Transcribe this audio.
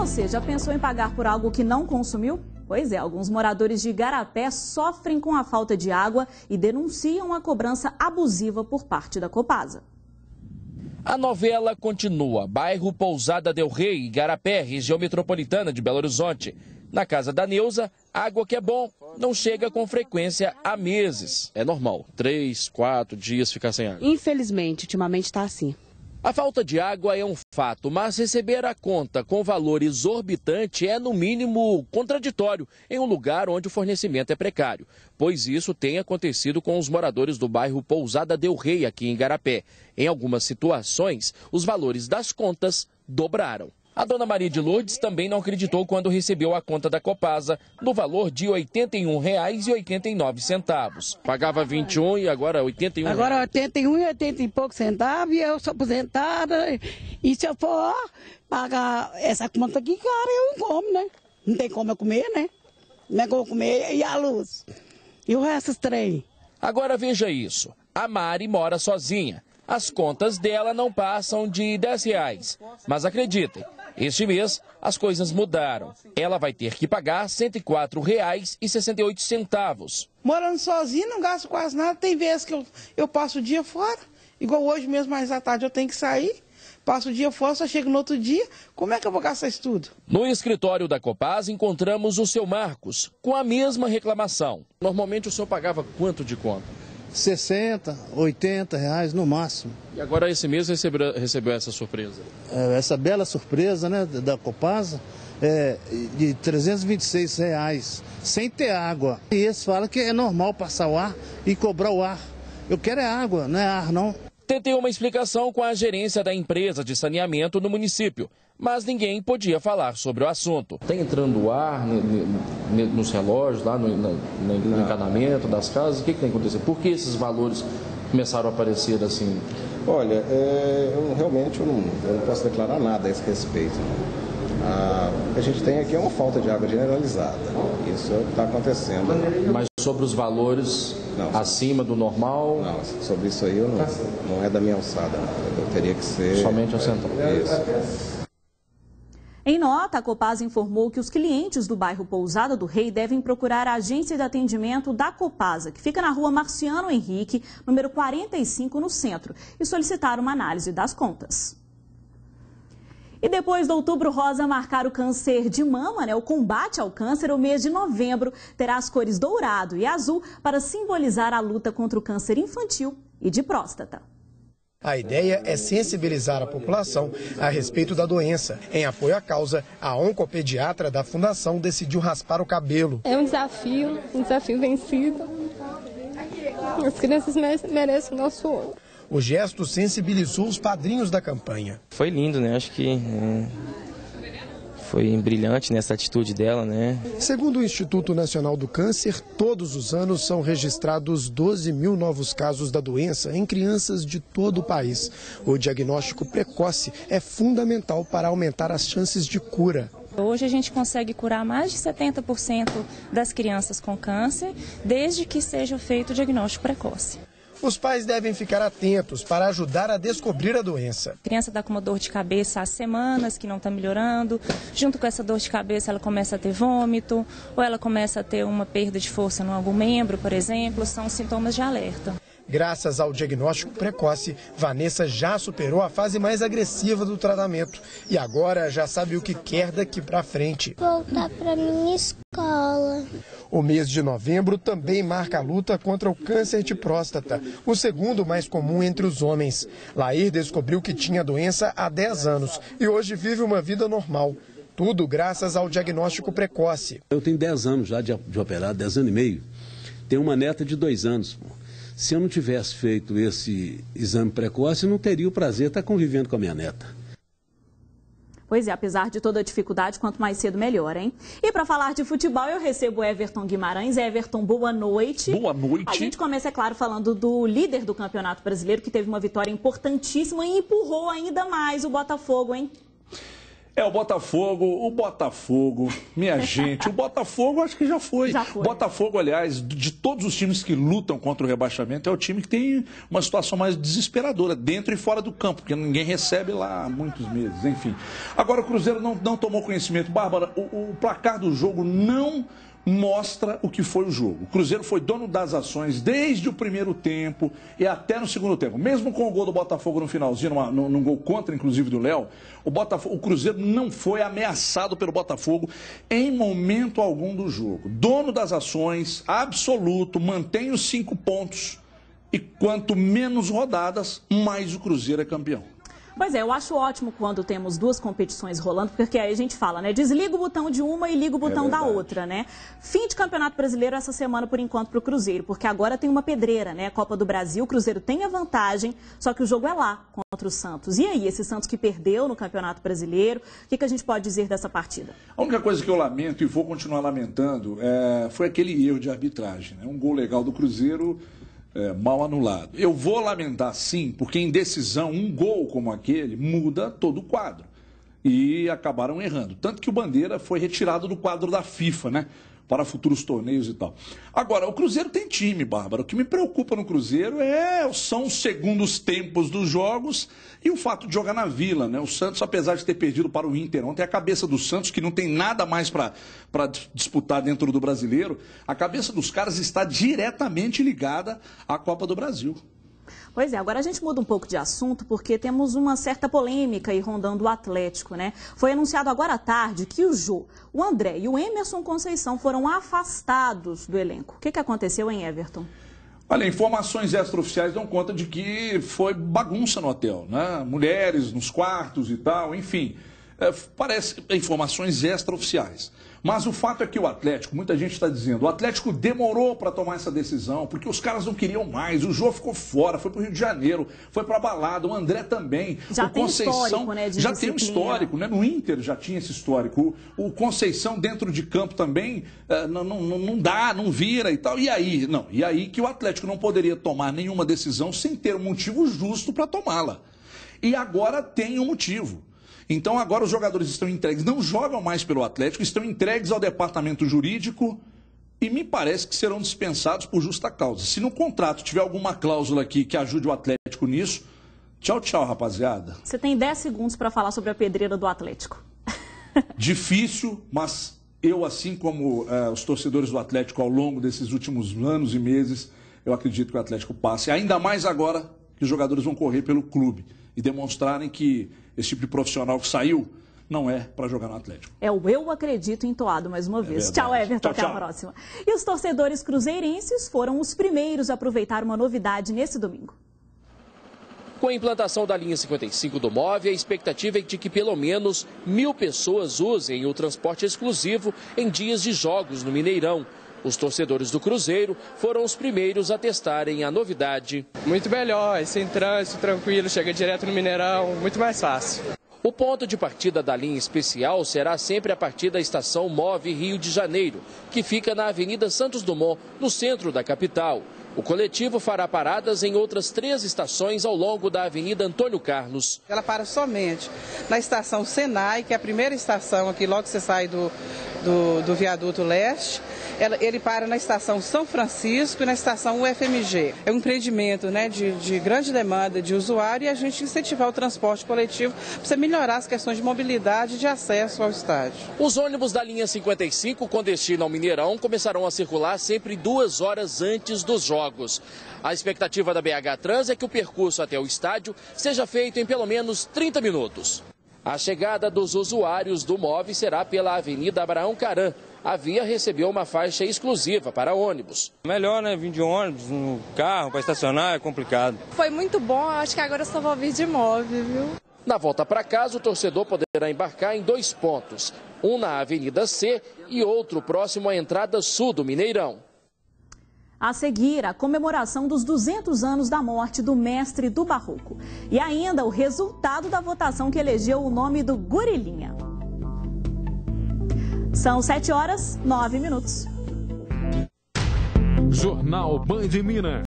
você já pensou em pagar por algo que não consumiu? Pois é, alguns moradores de Igarapé sofrem com a falta de água e denunciam a cobrança abusiva por parte da Copasa. A novela continua. Bairro Pousada del Rei, Igarapé, região metropolitana de Belo Horizonte. Na casa da Neuza, água que é bom não chega com frequência há meses. É normal, 3, 4 dias ficar sem água. Infelizmente, ultimamente está assim. A falta de água é um fato, mas receber a conta com valor exorbitante é, no mínimo, contraditório em um lugar onde o fornecimento é precário. Pois isso tem acontecido com os moradores do bairro Pousada del Rei, aqui em Igarapé. Em algumas situações, os valores das contas dobraram. A dona Maria de Lourdes também não acreditou quando recebeu a conta da Copasa no valor de R$ 81,89. Pagava 21 e agora 81. Agora 81 e 80 e poucos centavos e eu sou aposentada. E se eu for pagar essa conta aqui, cara, eu não como, né? Não tem como eu comer, né? Como é que eu vou comer? E a luz? E o resto dos trem? Agora veja isso. A Mari mora sozinha. As contas dela não passam de R$10. Mas acreditem, este mês as coisas mudaram. Ela vai ter que pagar R$ 104,68. Morando sozinha, não gasto quase nada. Tem vezes que eu passo o dia fora. Igual hoje mesmo, mais à tarde eu tenho que sair. Passo o dia fora, só chego no outro dia. Como é que eu vou gastar isso tudo? No escritório da Copasa encontramos o seu Marcos, com a mesma reclamação. Normalmente o senhor pagava quanto de conta? 60, 80 reais no máximo. E agora esse mês recebeu essa surpresa? Essa bela surpresa, né, da Copasa, de R$ 326 reais, sem ter água. E eles falam que é normal passar o ar e cobrar o ar. Eu quero é água, não é ar não. Tentei uma explicação com a gerência da empresa de saneamento no município, mas ninguém podia falar sobre o assunto. Está entrando ar nos relógios, lá no encanamento das casas? O que tem acontecido? Por que esses valores começaram a aparecer assim? Olha, eu realmente não posso declarar nada a esse respeito. O que a gente tem aqui é uma falta de água generalizada. Isso é o que está acontecendo. Mas sobre os valores não, acima do normal? Não, sobre isso aí não é da minha alçada. Eu teria que ser... Somente a central. Isso. Em nota, a Copasa informou que os clientes do bairro Pousada do Rei devem procurar a agência de atendimento da Copasa, que fica na rua Marciano Henrique, número 45, no centro, e solicitar uma análise das contas. E depois do Outubro Rosa marcar o câncer de mama, o combate ao câncer, o mês de novembro terá as cores dourado e azul para simbolizar a luta contra o câncer infantil e de próstata. A ideia é sensibilizar a população a respeito da doença. Em apoio à causa, a oncopediatra da Fundação decidiu raspar o cabelo. É um desafio vencido. As crianças merecem o nosso ouro. O gesto sensibilizou os padrinhos da campanha. Foi lindo, né? Acho que foi brilhante nessa atitude dela, né? Segundo o Instituto Nacional do Câncer, todos os anos são registrados 12 mil novos casos da doença em crianças de todo o país. O diagnóstico precoce é fundamental para aumentar as chances de cura. Hoje a gente consegue curar mais de 70% das crianças com câncer, desde que seja feito o diagnóstico precoce. Os pais devem ficar atentos para ajudar a descobrir a doença. A criança está com uma dor de cabeça há semanas que não está melhorando. Junto com essa dor de cabeça, ela começa a ter vômito, ou ela começa a ter uma perda de força em algum membro, por exemplo. São sintomas de alerta. Graças ao diagnóstico precoce, Vanessa já superou a fase mais agressiva do tratamento e agora já sabe o que quer daqui para frente. Voltar para minha escola. O mês de novembro também marca a luta contra o câncer de próstata, o segundo mais comum entre os homens. Lair descobriu que tinha a doença há 10 anos e hoje vive uma vida normal. Tudo graças ao diagnóstico precoce. Eu tenho 10 anos já de operar, 10 anos e meio. Tenho uma neta de 2 anos. Se eu não tivesse feito esse exame precoce, eu não teria o prazer de estar convivendo com a minha neta. Pois é, apesar de toda a dificuldade, quanto mais cedo, melhor, hein? E para falar de futebol, eu recebo o Everton Guimarães. Everton, boa noite. Boa noite. A gente começa, é claro, falando do líder do Campeonato Brasileiro, que teve uma vitória importantíssima e empurrou ainda mais o Botafogo, hein? O Botafogo, minha gente, o Botafogo acho que já foi. O Botafogo, aliás, de todos os times que lutam contra o rebaixamento, é o time que tem uma situação mais desesperadora, dentro e fora do campo, porque ninguém recebe lá há muitos meses, enfim. Agora o Cruzeiro não tomou conhecimento. Bárbara, o placar do jogo não mostra o que foi o jogo. O Cruzeiro foi dono das ações desde o primeiro tempo e até no segundo tempo. Mesmo com o gol do Botafogo no finalzinho, num gol contra, inclusive, do Léo, o Cruzeiro não foi ameaçado pelo Botafogo em momento algum do jogo. Dono das ações, absoluto, mantém os 5 pontos e quanto menos rodadas, mais o Cruzeiro é campeão. Pois é, eu acho ótimo quando temos 2 competições rolando, porque aí a gente fala, né? Desliga o botão de uma e liga o botão da outra, né? Fim de Campeonato Brasileiro essa semana, por enquanto, para o Cruzeiro, porque agora tem uma pedreira, né? Copa do Brasil, o Cruzeiro tem a vantagem, só que o jogo é lá, contra o Santos. E aí, esse Santos que perdeu no Campeonato Brasileiro, o que a gente pode dizer dessa partida? A única coisa que eu lamento, e vou continuar lamentando, foi aquele erro de arbitragem, né? Um gol legal do Cruzeiro... mal anulado. Eu vou lamentar sim, porque em decisão, um gol como aquele muda todo o quadro. E acabaram errando. Tanto que o Bandeira foi retirado do quadro da FIFA, né? Para futuros torneios e tal. Agora, o Cruzeiro tem time, Bárbara. O que me preocupa no Cruzeiro são os segundos tempos dos jogos e o fato de jogar na Vila, né? O Santos, apesar de ter perdido para o Inter ontem, a cabeça do Santos, que não tem nada mais para disputar dentro do Brasileiro, a cabeça dos caras está diretamente ligada à Copa do Brasil. Pois é, agora a gente muda um pouco de assunto porque temos uma certa polêmica aí rondando o Atlético, né? Foi anunciado agora à tarde que o Jô, o André e o Emerson Conceição foram afastados do elenco. O que aconteceu, hein, Everton? Olha, informações extraoficiais dão conta de que foi bagunça no hotel, né? Mulheres nos quartos e tal, enfim. Parece informações extraoficiais. Mas o fato é que o Atlético, muita gente está dizendo, o Atlético demorou para tomar essa decisão, porque os caras não queriam mais, o Jô ficou fora, foi para o Rio de Janeiro, foi para a balada, o André também. Já o Conceição tem já tem um histórico, né? No Inter já tinha esse histórico. O Conceição dentro de campo também não dá, não vira e tal. E aí? Não. E aí que o Atlético não poderia tomar nenhuma decisão sem ter um motivo justo para tomá-la. E agora tem um motivo. Então agora os jogadores estão entregues, não jogam mais pelo Atlético, estão entregues ao departamento jurídico e me parece que serão dispensados por justa causa. Se no contrato tiver alguma cláusula aqui que ajude o Atlético nisso, tchau, tchau, rapaziada. Você tem 10 segundos para falar sobre a pedreira do Atlético. Difícil, mas eu, assim como os torcedores do Atlético ao longo desses últimos anos e meses, eu acredito que o Atlético passe, ainda mais agora que os jogadores vão correr pelo clube e demonstrarem que esse tipo de profissional que saiu não é para jogar no Atlético. É o eu acredito entoado mais uma vez. Tchau, Everton. Até a próxima. E os torcedores cruzeirenses foram os primeiros a aproveitar uma novidade nesse domingo. Com a implantação da linha 55 do MOVE, a expectativa é de que pelo menos 1.000 pessoas usem o transporte exclusivo em dias de jogos no Mineirão. Os torcedores do Cruzeiro foram os primeiros a testarem a novidade. Muito melhor, sem trânsito, tranquilo, chega direto no Mineirão, muito mais fácil. O ponto de partida da linha especial será sempre a partir da estação MOVE Rio de Janeiro, que fica na Avenida Santos Dumont, no centro da capital. O coletivo fará paradas em outras 3 estações ao longo da Avenida Antônio Carlos. Ela para somente na estação Senai, que é a primeira estação aqui, logo que você sai do viaduto leste. Ele para na estação São Francisco e na estação UFMG. É um empreendimento, né, de grande demanda de usuário e a gente incentivar o transporte coletivo para você melhorar as questões de mobilidade e de acesso ao estádio. Os ônibus da linha 55 com destino ao Mineirão começarão a circular sempre 2 horas antes dos jogos. A expectativa da BH Trans é que o percurso até o estádio seja feito em pelo menos 30 minutos. A chegada dos usuários do MOVE será pela Avenida Abraão Caram. A via recebeu uma faixa exclusiva para ônibus. Melhor, né? Vir de ônibus, no carro, para estacionar é complicado. Foi muito bom, acho que agora eu só vou vir de MOVE, viu? Na volta para casa, o torcedor poderá embarcar em 2 pontos. Um na Avenida C e outro próximo à entrada sul do Mineirão. A seguir, a comemoração dos 200 anos da morte do mestre do Barroco. E ainda o resultado da votação que elegeu o nome do Gorilinha. São 7h09. Jornal Band Minas.